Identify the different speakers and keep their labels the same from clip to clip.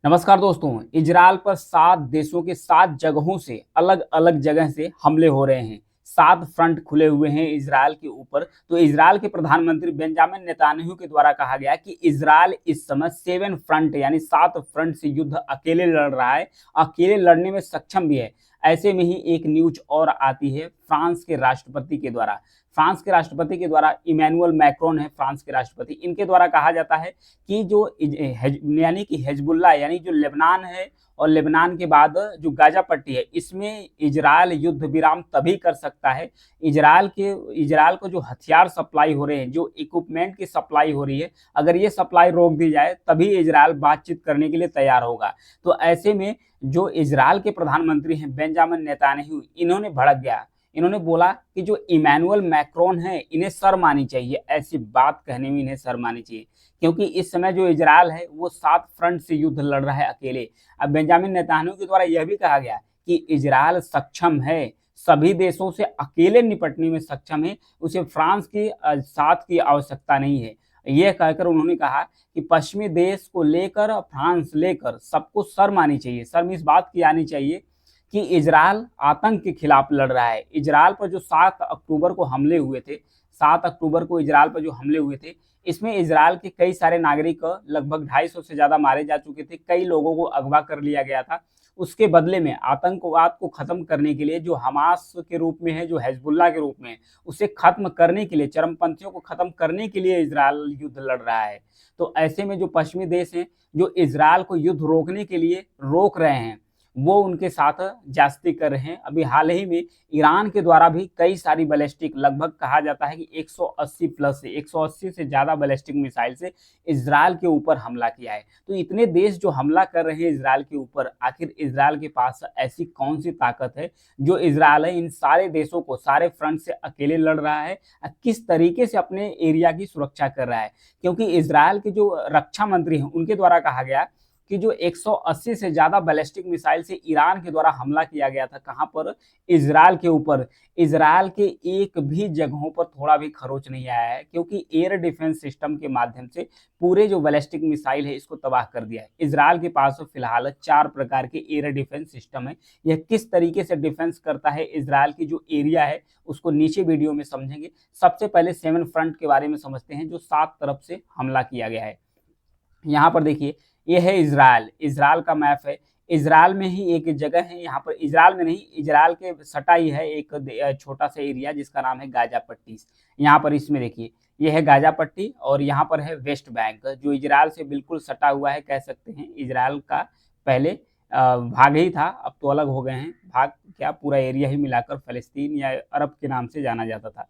Speaker 1: नमस्कार दोस्तों। इजरायल पर 7 देशों के 7 जगहों से अलग अलग जगह से हमले हो रहे हैं। 7 फ्रंट खुले हुए हैं इजरायल के ऊपर। तो इजरायल के प्रधानमंत्री बेंजामिन नेतान्याहू के द्वारा कहा गया कि इजरायल इस समय 7 फ्रंट यानी 7 फ्रंट से युद्ध अकेले लड़ रहा है, अकेले लड़ने में सक्षम भी है। ऐसे में ही एक न्यूज और आती है फ्रांस के राष्ट्रपति के द्वारा। फ्रांस के राष्ट्रपति के द्वारा इमैनुअल मैक्रोन है फ्रांस के राष्ट्रपति, इनके द्वारा कहा जाता है कि जो यानी कि हिजबुल्लाह यानी जो लेबनान है और लेबनान के बाद जो गाजा पट्टी है, इसमें इजरायल युद्ध विराम तभी कर सकता है। इजरायल को जो हथियार सप्लाई हो रहे हैं, जो इक्विपमेंट की सप्लाई हो रही है, अगर ये सप्लाई रोक दी जाए तभी इजरायल बातचीत करने के लिए तैयार होगा। तो ऐसे में जो इजरायल के प्रधानमंत्री हैं बेंजामिन नेतान्याहू, इन्होंने भड़क गया। इन्होंने बोला कि जो इमैनुअल मैक्रोन है इन्हें शर्म आनी चाहिए, ऐसी बात कहने में इन्हें शर्म आनी चाहिए, क्योंकि इस समय जो इजरायल है वो 7 फ्रंट से युद्ध लड़ रहा है अकेले। अब बेंजामिन नेतान्याहू के द्वारा यह भी कहा गया कि इजरायल सक्षम है, सभी देशों से अकेले निपटने में सक्षम है, उसे फ्रांस की साथ की आवश्यकता नहीं है। यह कहकर उन्होंने कहा कि पश्चिमी देश को लेकर, फ्रांस लेकर सबको शर्म आनी चाहिए। शर्म इस बात की आनी चाहिए कि इजरायल आतंक के खिलाफ लड़ रहा है। इजरायल पर जो 7 अक्टूबर को हमले हुए थे, 7 अक्टूबर को इजरायल पर जो हमले हुए थे, इसमें इजरायल के कई सारे नागरिक, लगभग 250 से ज्यादा मारे जा चुके थे, कई लोगों को अगवा कर लिया गया था। उसके बदले में आतंकवाद को खत्म करने के लिए, जो हमास के रूप में है, जो हिजबुल्लाह के रूप में है, उसे खत्म करने के लिए, चरमपंथियों को खत्म करने के लिए इजरायल युद्ध लड़ रहा है। तो ऐसे में जो पश्चिमी देश हैं, जो इजरायल को युद्ध रोकने के लिए रोक रहे हैं, वो उनके साथ जास्ती कर रहे हैं। अभी हाल ही में ईरान के द्वारा भी कई सारी बैलिस्टिक, लगभग कहा जाता है कि 180 प्लस से 180 से ज्यादा बैलिस्टिक मिसाइल से इजरायल के ऊपर हमला किया है। तो इतने देश जो हमला कर रहे हैं इजरायल के ऊपर, आखिर इजरायल के पास ऐसी कौन सी ताकत है जो इजरायल है इन सारे देशों को, सारे फ्रंट से अकेले लड़ रहा है, किस तरीके से अपने एरिया की सुरक्षा कर रहा है। क्योंकि इजरायल के जो रक्षा मंत्री हैं उनके द्वारा कहा गया कि जो 180 से ज्यादा बैलिस्टिक मिसाइल से ईरान के द्वारा हमला किया गया था, कहां पर, इजरायल के ऊपर, इजरायल के एक भी जगहों पर थोड़ा भी खरोच नहीं आया है, क्योंकि एयर डिफेंस सिस्टम के माध्यम से पूरे जो बैलिस्टिक मिसाइल है इसको तबाह कर दिया है। इजरायल के पास फिलहाल 4 प्रकार के एयर डिफेंस सिस्टम है। यह किस तरीके से डिफेंस करता है इजरायल की जो एरिया है, उसको नीचे वीडियो में समझेंगे। सबसे पहले 7 फ्रंट के बारे में समझते हैं जो 7 तरफ से हमला किया गया है। यहाँ पर देखिए, ये है इजरायल, इजरायल का मैप है। इजरायल में ही एक जगह है, यहाँ पर इजरायल में नहीं, इजरायल के सटा ही है एक छोटा सा एरिया जिसका नाम है गाजा पट्टी। यहाँ पर इसमें देखिए, ये है गाजा पट्टी और यहाँ पर है वेस्ट बैंक, जो इजरायल से बिल्कुल सटा हुआ है, कह सकते हैं इजरायल का पहले भाग ही था, अब तो अलग हो गए हैं। भाग क्या, पूरा एरिया ही मिलाकर फलस्तीन या अरब के नाम से जाना जाता था।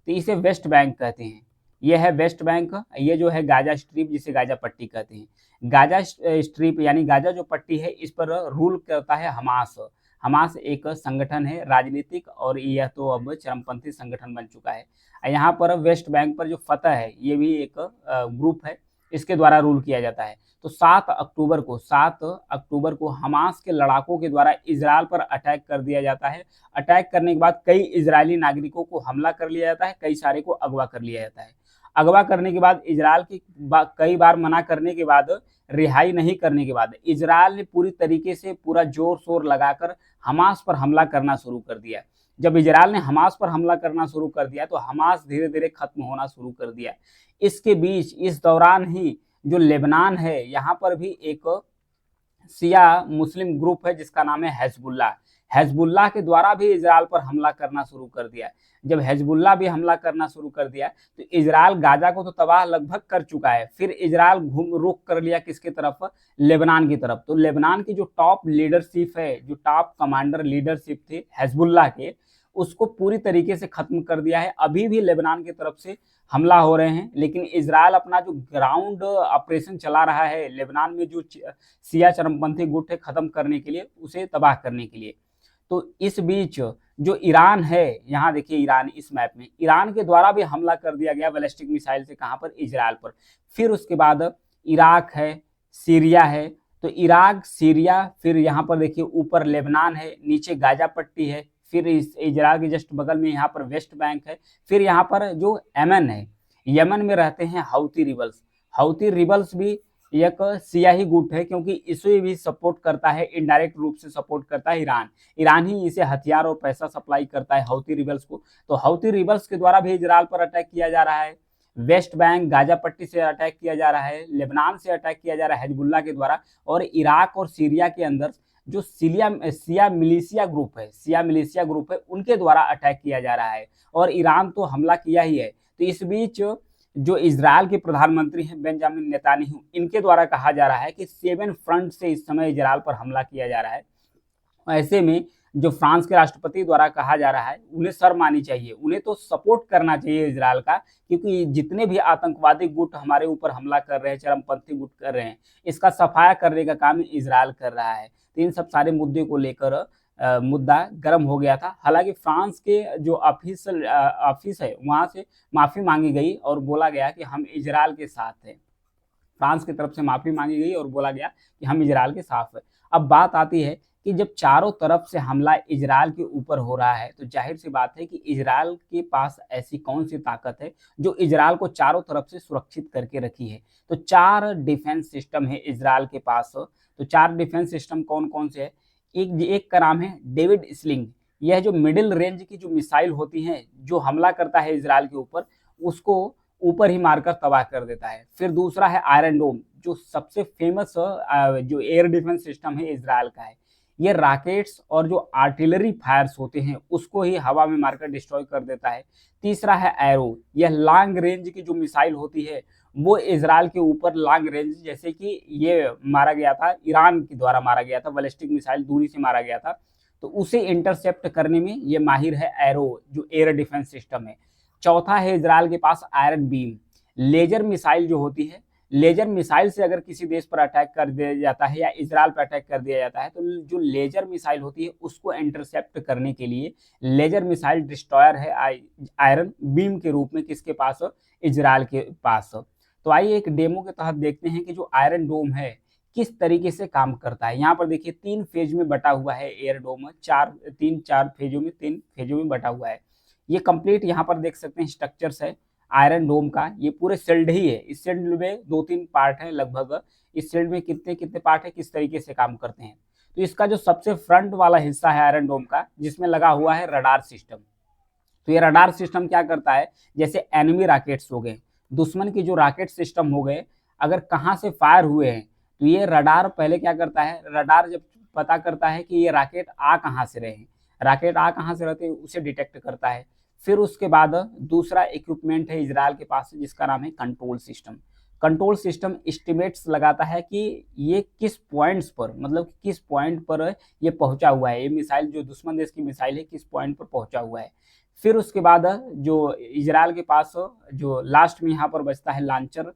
Speaker 1: तो इसे वेस्ट बैंक कहते हैं। ये है वेस्ट बैंक, ये जो है गाजा स्ट्रिप जिसे गाजा पट्टी कहते हैं। गाजा स्ट्रिप यानी गाजा जो पट्टी है, इस पर रूल करता है हमास। हमास एक संगठन है राजनीतिक, और यह तो अब चरमपंथी संगठन बन चुका है। यहाँ पर वेस्ट बैंक पर जो फतह है, ये भी एक ग्रुप है, इसके द्वारा रूल किया जाता है। तो 7 अक्टूबर को हमास के लड़ाकों के द्वारा इजरायल पर अटैक कर दिया जाता है। अटैक करने के बाद कई इजरायली नागरिकों को हमला कर लिया जाता है, कई सारे को अगवा कर लिया जाता है। अगवा करने के बाद इजरायल की कई बार मना करने के बाद, रिहाई नहीं करने के बाद, इजरायल ने पूरी तरीके से पूरा जोर शोर लगाकर हमास पर हमला करना शुरू कर दिया। जब इजरायल ने हमास पर हमला करना शुरू कर दिया तो हमास धीरे धीरे खत्म होना शुरू कर दिया। इसके बीच, इस दौरान ही जो लेबनान है, यहाँ पर भी एक शिया मुस्लिम ग्रुप है जिसका नाम है हिजबुल्लाह। हिजबुल्लाह के द्वारा भी इजरायल पर हमला करना शुरू कर दिया। जब हिजबुल्लाह भी हमला करना शुरू कर दिया तो इजरायल गाजा को तो तबाह लगभग कर चुका है, फिर इजरायल घूम रुख कर लिया किसकी तरफ, लेबनान की तरफ। तो लेबनान की जो टॉप लीडरशिप है, जो टॉप कमांडर लीडरशिप थे हिजबुल्लाह के, उसको पूरी तरीके से खत्म कर दिया है। अभी भी लेबनान की तरफ से हमला हो रहे हैं, लेकिन इजरायल अपना जो ग्राउंड ऑपरेशन चला रहा है लेबनान में, जो शिया चरमपंथी गुट है, खत्म करने के लिए, उसे तबाह करने के लिए। तो इस बीच जो ईरान है, यहाँ देखिए ईरान, इस मैप में ईरान के द्वारा भी हमला कर दिया गया बैलिस्टिक मिसाइल से, कहाँ पर, इजरायल पर। फिर उसके बाद इराक है, सीरिया है। तो इराक, सीरिया, फिर यहाँ पर देखिए ऊपर लेबनान है, नीचे गाजा पट्टी है, फिर इस इजरायल के जस्ट बगल में यहाँ पर वेस्ट बैंक है। फिर यहाँ पर जो यमन है, यमन में रहते हैं हौती रिबल्स। हौती रिबल्स भी एक सियाही गुट है, क्योंकि इसे भी सपोर्ट करता है, इनडायरेक्ट रूप से सपोर्ट करता है ईरान। ईरान ही इसे हथियार और पैसा सप्लाई करता है हौती रिबल्स को। तो हौती रिबल्स के द्वारा भी इजराइल पर अटैक किया जा रहा है। वेस्ट बैंक गाजा पट्टी से अटैक किया जा रहा है, लेबनान से अटैक किया जा रहा है हिजबुल्लाह के द्वारा, और इराक और सीरिया के अंदर जो सिया मिलिशिया ग्रुप है उनके द्वारा अटैक किया जा रहा है। और ईरान तो हमला किया ही है। तो इस बीच जो इजराइल के प्रधानमंत्री हैं बेंजामिन नेतान्याहू, इनके द्वारा कहा जा रहा है कि 7 फ्रंट से इस समय इजराइल पर हमला किया जा रहा है। ऐसे में जो फ्रांस के राष्ट्रपति द्वारा कहा जा रहा है, उन्हें शर्म आनी चाहिए, उन्हें तो सपोर्ट करना चाहिए इजराइल का, क्योंकि जितने भी आतंकवादी गुट हमारे ऊपर हमला कर रहे हैं, चरमपंथी गुट कर रहे हैं, इसका सफाया करने का काम इजराइल कर रहा है। तो इन सब सारे मुद्दे को लेकर मुद्दा गर्म हो गया था। हालांकि फ्रांस के जो ऑफिस है वहां से माफी मांगी गई और बोला गया कि हम इजराइल के साथ हैं। फ्रांस की तरफ से माफी मांगी गई और बोला गया कि हम इजराइल के साथ हैं। अब बात आती है कि जब चारों तरफ से हमला इजराइल के ऊपर हो रहा है, तो जाहिर सी बात है कि इजराइल के पास ऐसी कौन सी ताकत है जो इजराइल को चारों तरफ से सुरक्षित करके रखी है। तो 4 डिफेंस सिस्टम है इजराइल के पास। तो 4 डिफेंस सिस्टम कौन कौन से है? एक का नाम है डेविड स्लिंग। यह जो मिडिल रेंज की जो मिसाइल होती हैं, जो हमला करता है इजराइल के ऊपर, उसको ऊपर ही मारकर तबाह कर देता है। फिर दूसरा है आयरन डोम, जो सबसे फेमस जो एयर डिफेंस सिस्टम है इजराइल का है। ये रॉकेट्स और जो आर्टिलरी फायर्स होते हैं उसको ही हवा में मारकर डिस्ट्रॉय कर देता है। तीसरा है एरो, यह लॉन्ग रेंज की जो मिसाइल होती है वो इजराइल के ऊपर लॉन्ग रेंज, जैसे कि ये मारा गया था, ईरान के द्वारा मारा गया था, बैलिस्टिक मिसाइल दूरी से मारा गया था, तो उसे इंटरसेप्ट करने में ये माहिर है एरो, जो एयर डिफेंस सिस्टम है। चौथा है इजराइल के पास आयरन बीम, लेजर मिसाइल जो होती है, लेजर मिसाइल से अगर किसी देश पर अटैक कर दिया जाता है या इजराइल पर अटैक कर दिया जाता है, तो जो लेजर मिसाइल होती है उसको इंटरसेप्ट करने के लिए लेजर मिसाइल डिस्ट्रॉयर है आयरन बीम के रूप में किसके पास? इजराइल के पास। तो आइए एक डेमो के तहत देखते हैं कि जो आयरन डोम है किस तरीके से काम करता है। यहाँ पर देखिए 3 फेज में बटा हुआ है एयर डोम, 4 फेजों में 3 फेजों में बटा हुआ है। ये कंप्लीट यहाँ पर देख सकते हैं स्ट्रक्चर्स है आयरन डोम का। ये पूरे शिल्ड ही है, इस शिल्ड में 2-3 पार्ट है लगभग। इस शिल्ड में कितने कितने पार्ट है, किस तरीके से काम करते हैं। तो इसका जो सबसे फ्रंट वाला हिस्सा है आयरन डोम का, जिसमें लगा हुआ है रडार सिस्टम। तो ये रडार सिस्टम क्या करता है, जैसे एनिमी रॉकेट्स हो गए, दुश्मन की जो रॉकेट सिस्टम हो गए, अगर कहाँ से फायर हुए हैं, तो ये रडार पहले क्या करता है, रडार जब पता करता है कि ये रॉकेट आ कहाँ से रहे हैं, रॉकेट आ कहाँ से रहते हैं, उसे डिटेक्ट करता है। फिर उसके बाद दूसरा इक्विपमेंट है इजराइल के पास जिसका नाम है control system. Control system estimates लगाता है कि ये किस पॉइंट्स पर, मतलब किस पॉइंट पर ये पहुंचा हुआ है, ये मिसाइल जो दुश्मन देश की मिसाइल है किस पॉइंट पर पहुंचा हुआ है। फिर उसके बाद जो इजराइल के पास जो लास्ट में यहाँ पर बचता है लॉन्चर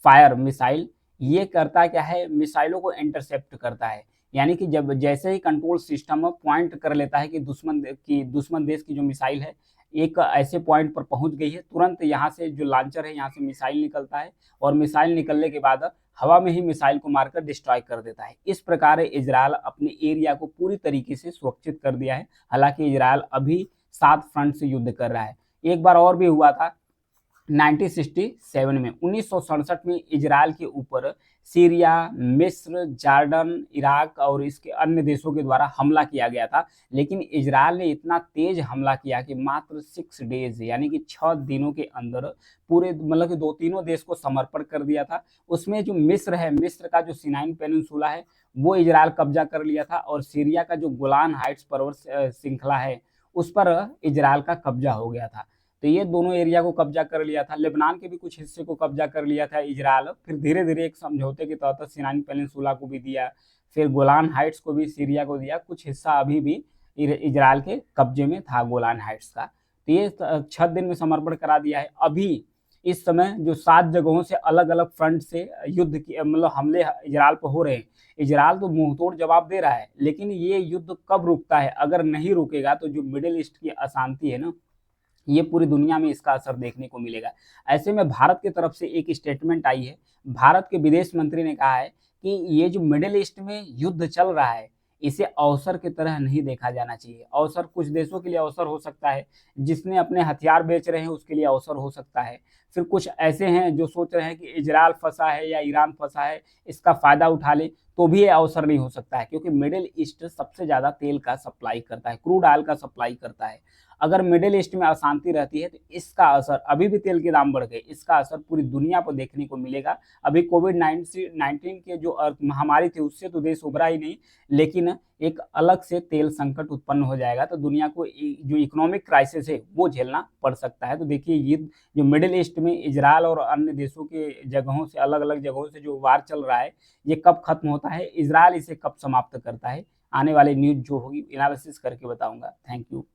Speaker 1: फायर मिसाइल, ये करता क्या है, मिसाइलों को इंटरसेप्ट करता है। यानी कि जब जैसे ही कंट्रोल सिस्टम पॉइंट कर लेता है कि दुश्मन देश की जो मिसाइल है एक ऐसे पॉइंट पर पहुंच गई है, तुरंत यहाँ से जो लॉन्चर है यहाँ से मिसाइल निकलता है, और मिसाइल निकलने के बाद हवा में ही मिसाइल को मारकर डिस्ट्रॉय कर देता है। इस प्रकार इजराइल अपने एरिया को पूरी तरीके से सुरक्षित कर दिया है। हालांकि इजराइल अभी 7 फ्रंट से युद्ध कर रहा है। एक बार और भी हुआ था 1967 में, 1967 में इजराइल के ऊपर सीरिया, मिस्र, जॉर्डन, इराक और इसके अन्य देशों के द्वारा हमला किया गया था। लेकिन इजराइल ने इतना तेज हमला किया कि मात्र 6 डेज यानी कि 6 दिनों के अंदर पूरे मतलब कि 2-3 देश को समर्पण कर दिया था। उसमें जो मिस्र है, मिस्र का जो सिनाइन पेनिनसुला है वो इजराइल कब्जा कर लिया था, और सीरिया का जो गोलान हाइट्स पर्वत श्रृंखला है उस पर इजराइल का कब्जा हो गया था। तो ये दोनों एरिया को कब्जा कर लिया था। लेबनान के भी कुछ हिस्से को कब्जा कर लिया था इजराइल। फिर धीरे धीरे एक समझौते के तौर पर सिनाई पेनिनसुला को भी दिया, फिर गोलान हाइट्स को भी सीरिया को दिया। कुछ हिस्सा अभी भी इजराइल के कब्जे में था गोलान हाइट्स का। तो ये 6 दिन में समर्पण करा दिया है। अभी इस समय जो 7 जगहों से अलग अलग फ्रंट से युद्ध की मतलब हमले इजराइल पर हो रहे हैं, इजराइल तो मुंहतोड़ जवाब दे रहा है, लेकिन ये युद्ध कब रुकता है? अगर नहीं रुकेगा तो जो मिडिल ईस्ट की अशांति है ना, ये पूरी दुनिया में इसका असर देखने को मिलेगा। ऐसे में भारत की तरफ से एक स्टेटमेंट आई है। भारत के विदेश मंत्री ने कहा है कि ये जो मिडिल ईस्ट में युद्ध चल रहा है, इसे अवसर की तरह नहीं देखा जाना चाहिए। अवसर कुछ देशों के लिए अवसर हो सकता है, जिसने अपने हथियार बेच रहे हैं उसके लिए अवसर हो सकता है। फिर कुछ ऐसे हैं जो सोच रहे हैं कि इजरायल फंसा है या ईरान फंसा है, इसका फायदा उठा ले, तो भी ये अवसर नहीं हो सकता है, क्योंकि मिडिल ईस्ट सबसे ज्यादा तेल का सप्लाई करता है, क्रूड ऑयल का सप्लाई करता है। अगर मिडिल ईस्ट में अशांति रहती है तो इसका असर, अभी भी तेल के दाम बढ़ गए, इसका असर पूरी दुनिया पर देखने को मिलेगा। अभी कोविड 19 के जो महामारी थी उससे तो देश उभरा ही नहीं, लेकिन एक अलग से तेल संकट उत्पन्न हो जाएगा तो दुनिया को जो इकोनॉमिक क्राइसिस है वो झेलना पड़ सकता है। तो देखिए ये जो मिडिल ईस्ट में इजराइल और अन्य देशों के जगहों से, अलग अलग जगहों से जो वार चल रहा है, ये कब खत्म होता है, इजराइल इसे कब समाप्त करता है, आने वाली न्यूज जो होगी एनालिसिस करके बताऊंगा। Thank you.